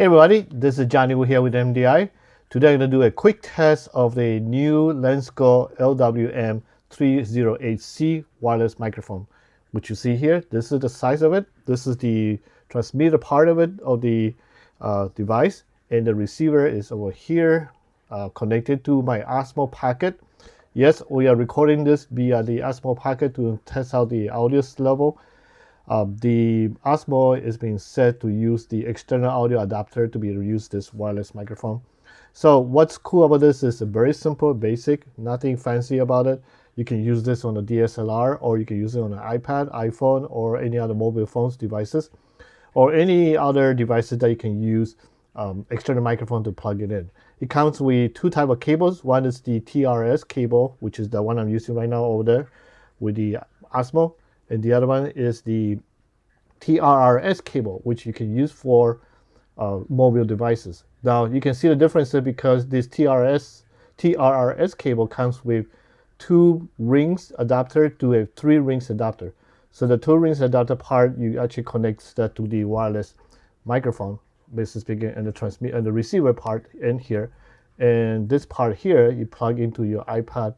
Hey everybody, this is Johnny Wu here with MDI. Today I'm going to do a quick test of the new Lensgo LWM 308C wireless microphone, which you see here. This is the size of it. This is the transmitter part of it, of the device, and the receiver is over here, connected to my Osmo Pocket. Yes, we are recording this via the Osmo Pocket to test out the audio level. The Osmo is being set to use the external audio adapter to be able to use this wireless microphone. So what's cool about this is very simple, basic, nothing fancy about it. You can use this on a DSLR, or you can use it on an iPad, iPhone, or any other mobile phones devices, or any other devices that you can use external microphone to plug it in. It comes with two types of cables. One is the TRS cable, which is the one I'm using right now over there with the Osmo. And the other one is the TRRS cable, which you can use for mobile devices. Now you can see the difference because this TRRS cable comes with 2 rings adapter to a 3 rings adapter. So the 2 rings adapter part, you actually connect that to the wireless microphone, basically speaking, and the transmit and the receiver part in here. And this part here, you plug into your iPad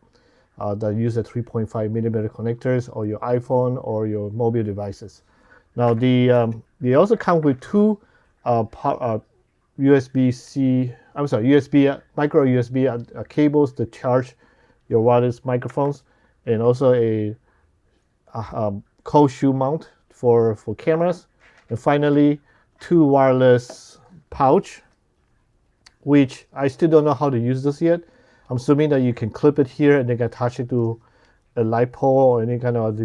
that use a 3.5mm connectors, or your iPhone or your mobile devices. Now they also come with 2 USB-C, micro USB cables to charge your wireless microphones, and also a cold shoe mount for cameras, and finally 2 wireless pouch, which I still don't know how to use this yet. I'm assuming that you can clip it here and then attach it to a light pole or any kind of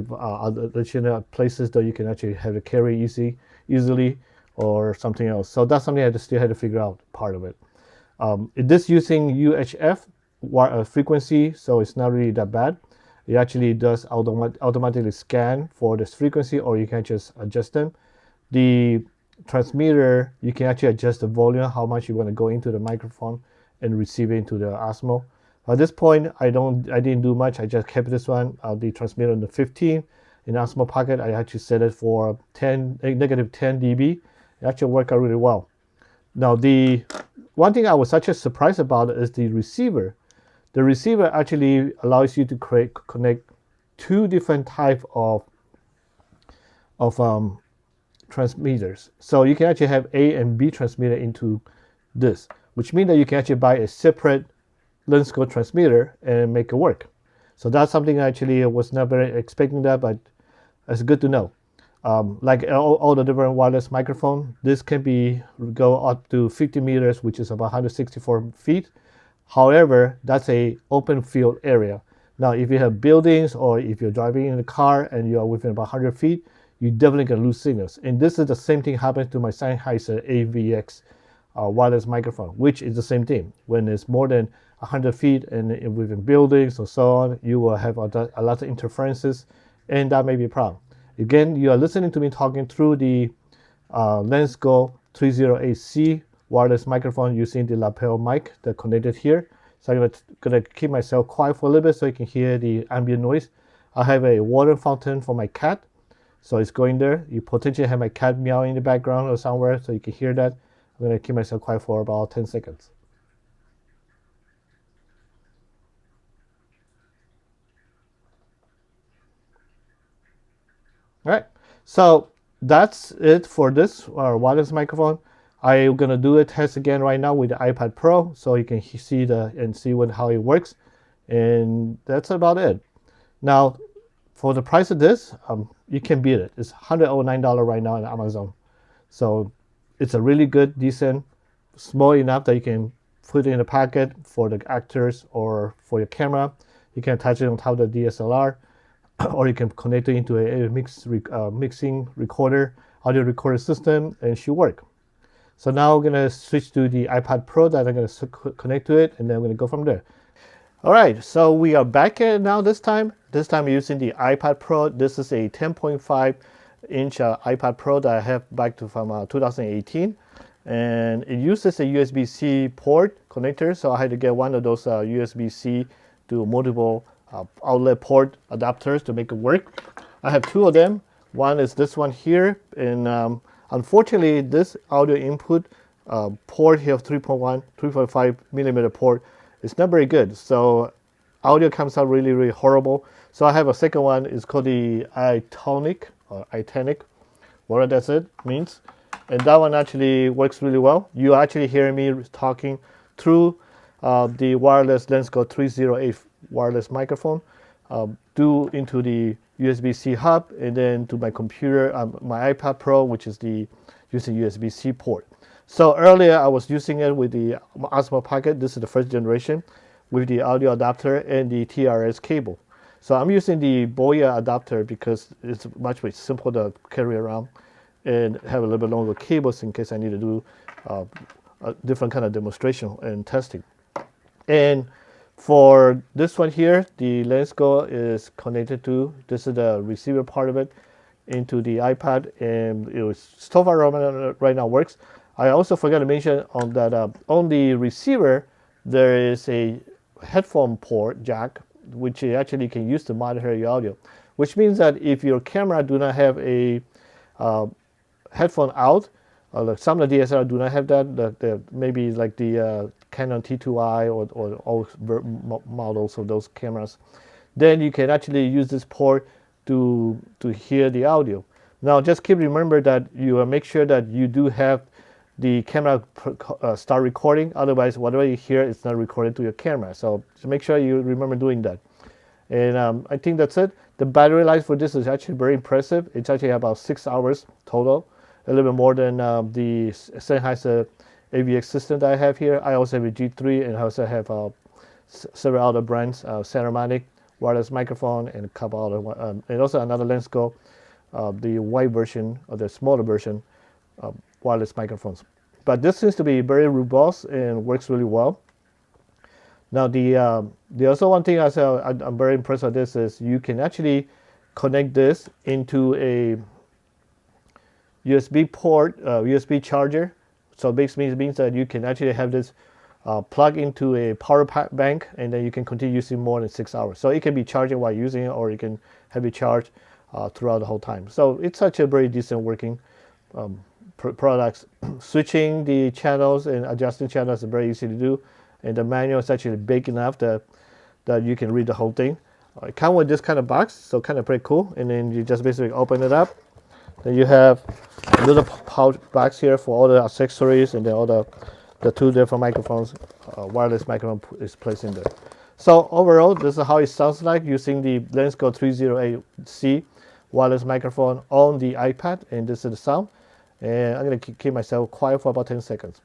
additional places that you can actually have it carry easily, or something else. So that's something I still had to figure out part of it. It is using UHF frequency, so it's not really that bad. It actually does automatically scan for this frequency, or you can just adjust them. The transmitter, you can actually adjust the volume, how much you want to go into the microphone and receive it into the Osmo. At this point, I didn't do much. I just kept this one, the transmitter on the 15. In Osmo Pocket, I actually set it for negative 10 dB. It actually worked out really well. Now, the one thing I was actually surprised about is the receiver. The receiver actually allows you to connect 2 different types of transmitters. So you can actually have A and B transmitter into this, which means that you can actually buy a separate Lensgo transmitter and make it work. So that's something I actually was never expecting that, but it's good to know. Like all the different wireless microphone, this can go up to 50 meters, which is about 164 feet. However, that's a open field area. Now, if you have buildings, or if you're driving in a car and you are within about 100 feet, you definitely can lose signals. And this is the same thing happens to my Sennheiser AVX wireless microphone, which is the same thing. When it's more than 100 feet and within buildings or so on, you will have a lot of interferences, and that may be a problem. Again, you are listening to me talking through the Lensgo 308C wireless microphone using the lapel mic that connected here. So I'm gonna keep myself quiet for a little bit so you can hear the ambient noise. I have a water fountain for my cat, so it's going there. You potentially have my cat meowing in the background or somewhere, so you can hear that. I'm gonna keep myself quiet for about 10 seconds. All right, so that's it for this wireless microphone. I'm gonna do a test again right now with the iPad Pro, so you can see how it works, and that's about it. Now, for the price of this, you can beat it. It's $109 right now on Amazon, so it's a really good, decent, small enough that you can put it in a pocket for the actors or for your camera. You can attach it on top of the DSLR. Or you can connect it into a mixing recorder, audio recorder system, and it should work. So now we're gonna switch to the iPad Pro that I'm gonna connect to it, and then we're gonna go from there. All right, so we are back at now this time. This time using the iPad Pro. This is a 10.5-inch iPad Pro that I have back from 2018. And it uses a USB-C port connector, so I had to get one of those USB-C to multiple outlet port adapters to make it work. I have 2 of them. One is this one here, and unfortunately this audio input port here of 3.5 millimeter port is not very good. So audio comes out really, really horrible. So I have a second one. It's called the itanic, whatever that's it means. And that one actually works really well. You actually hear me talking through the wireless Lensgo 308 wireless microphone, due into the USB-C hub, and then to my computer, my iPad Pro, which is using USB-C port. So earlier I was using it with the Omos Pocket. This is the first generation with the audio adapter and the TRS cable. So I'm using the Boya adapter because it's much more simple to carry around and have a little bit longer cables in case I need to do a different kind of demonstration and testing. And for this one here, the Lensgo is connected to, this is the receiver part of it, into the iPad, and it was so far right now works. I also forgot to mention on that on the receiver there is a headphone port jack, which you actually can use to monitor your audio, which means that if your camera do not have a headphone out, like some of the DSLR do not have that, maybe like the Canon T2i or all models of those cameras, then you can actually use this port to hear the audio. Now just remember that you make sure that you do have the camera start recording, otherwise whatever you hear is not recorded to your camera. So just make sure you remember doing that. And I think that's it. The battery life for this is actually very impressive. It's actually about 6 hours total, a little bit more than the Sennheiser AVX system that I have here. I also have a G3, and I also have several other brands, Cinematic wireless microphone, and a couple other, and also another Lensgo, the white version or the smaller version wireless microphones. But this seems to be very robust and works really well. Now the also one thing I'm very impressed with this is you can actually connect this into a USB port, USB charger. So basically it means that you can actually have this plug into a power bank, and then you can continue using more than 6 hours. So it can be charging while using it, or you can have it charged throughout the whole time. So it's such a very decent working products. Switching the channels and adjusting channels is very easy to do, and the manual is actually big enough that you can read the whole thing. It comes with this kind of box, so kind of pretty cool. And then you just basically open it up. Then you have a little pouch box here for all the accessories, and then all the two different microphones, wireless microphone is placed in there. So overall, this is how it sounds like using the Lensgo 308C wireless microphone on the iPad, and this is the sound. And I'm going to keep myself quiet for about 10 seconds.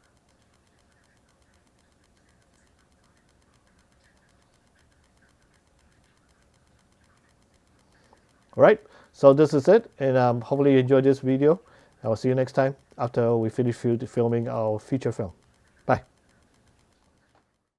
All right, so this is it, and hopefully you enjoyed this video. I will see you next time after we finish filming our feature film. Bye.